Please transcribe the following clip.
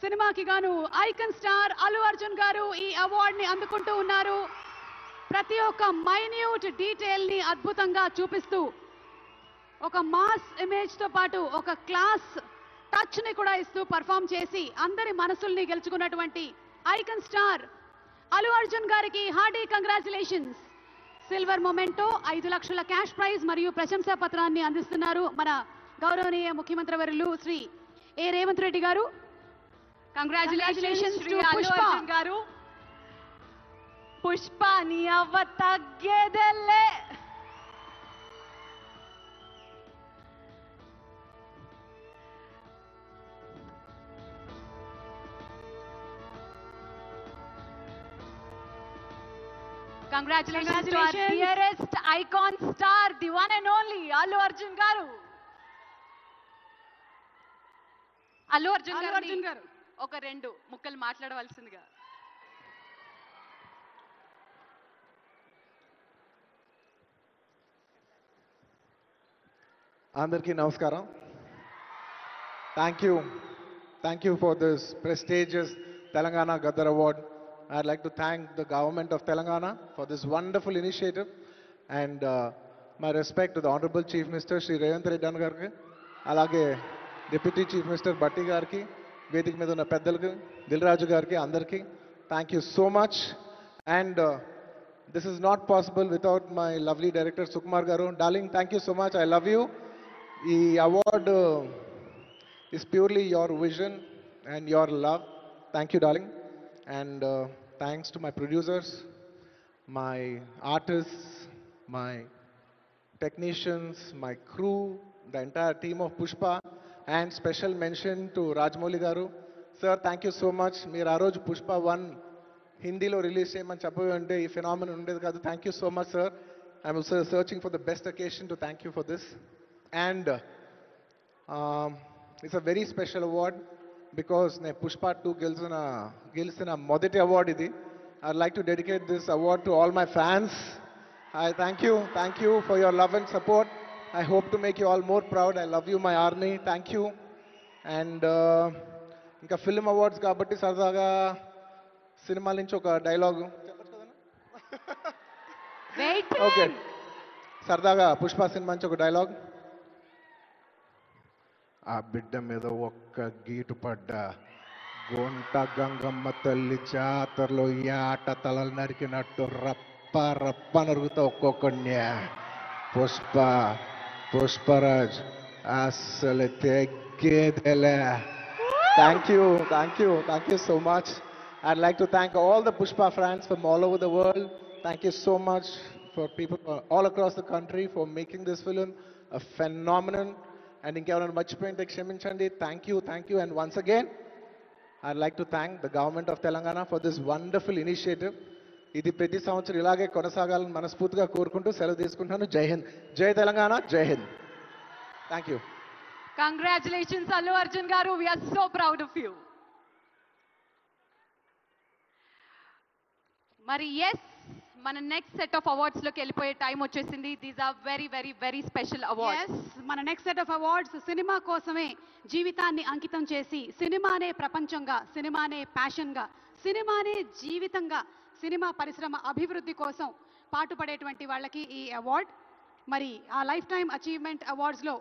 సినిమాకి గాను icon star Allu Arjun గారు ఈ అవార్డ్ ని అందుకుంటూ ఉన్నారు. ప్రతి ఒక్క మైన్యూట్ డీటెయిల్ ని అద్భుతంగా చూపిస్తూ ఒక మాస్ ఇమేజ్ తో పాటు ఒక క్లాస్ టచ్ ని కూడా ఇస్తూ పర్ఫామ్ చేసి అందరి మనసుల్ని గెలుచుకున్నటువంటి ఐకాన్ స్టార్ అల్లు అర్జున్ గారికి హార్డీ కంగ్రాచులేషన్స్. సిల్వర్ మొమెంటో 5 లక్షల క్యాష్ ప్రైజ్ మరియు ప్రశంసా పత్రాన్ని అందిస్తున్నారు మన గౌరవనీయ ముఖ్యమంత్రి వర్యులు శ్రీ ఏ రేవంత్ రెడ్డి గారు. కంగ్రాచులేషన్స్ టు అల్లు అర్జున్ గారు. పుష్ప నీ అవ్వ తగ్గేదెల్లే. Congratulations to our dearest icon star, the one and only Allu Arjun garu. Allu Arjun garu ఒక 2 ముక్కలు మాట్లాడవలసిందిగా. అందరికీ నమస్కారం. Thank you for this prestigious Telangana Gaddar Award. I'd like to thank the government of Telangana for this wonderful initiative, and my respect to the Honorable Chief Minister Shri Revanth Reddy Garki, alage Deputy Chief Minister Batti Garki, Vedik మీద ఉన్న పెద్దలకు, దిల్రాజు గారికి, అందరికీ thank you so much. And this is not possible without my lovely director Sukumar garu. Darling, thank you so much. I love you. ఈ award is purely your vision and your love. Thank you, darling. And thanks to my producers, my artists, my technicians, my crew, the entire team of Pushpa, and special mention to Rajamouli garu. Sir, thank you so much. Meer aa roju Pushpa 1 Hindilo release cheyamani cheppavante ee phenomenon undedi kaadu. Thank you so much, sir. I'm also searching for the best occasion to thank you for this. And it's a very special award because ne Pushpa 2 gelsina modati award idi. I'd like to dedicate this award to all my fans. I thank you for your love and support. I hope to make you all more proud. I love you, my army. Thank you. And ఇంకా film awards కాబట్టి సరదాగా సినిమాల నుంచి ఒక dialogue okay, సరదాగా Pushpa cinema నుంచి ఒక dialogue. ఆ బిడ్డ మీద ఒక్క గీటు పడ్డా గొంట గంగమ్మ తల్లి జాతరలో ఈ ఆట తలలు నరికినట్టు రప్ప రప్ప నరుగుతా ఒక్కొక్కడిని. పుష్పరాజ్ అసలు తెగ్గేదేలే. Thank you so much. I'd like to thank all the Pushpa fans from all over the world. Thank you so much for people all across the country for making this film a phenomenon. And ఇంకెవరైనా మర్చిపోయింటే క్షమించండి. Thank you. And once again, I'd like to thank the government of Telangana for this wonderful initiative. ఇది ప్రతి సంవత్సరం ఇలాగే కొనసాగాలని మనస్ఫూర్తిగా కోరుకుంటూ సెలవు తీసుకుంటాను. జై హింద్, జై తెలంగాణ, జై Hind. Thank you. Congratulations, Allu Arjun garu. We are so proud of you. మరి ఎస్, మన నెక్స్ట్ సెట్ ఆఫ్ అవార్డ్స్ లోకి వెళ్ళిపోయే టైం వచ్చేసింది. These are very very very special awards. మన నెక్స్ట్ సెట్ ఆఫ్ అవార్డ్స్ సినిమా కోసమే జీవితాన్ని అంకితం చేసి సినిమానే ప్రపంచంగా, సినిమానే ప్యాషన్గా, సినిమానే జీవితంగా, సినిమా పరిశ్రమ అభివృద్ధి కోసం పాటుపడేటువంటి వాళ్ళకి ఈ అవార్డ్. మరి ఆ లైఫ్ టైమ్ అచీవ్మెంట్ అవార్డ్స్లో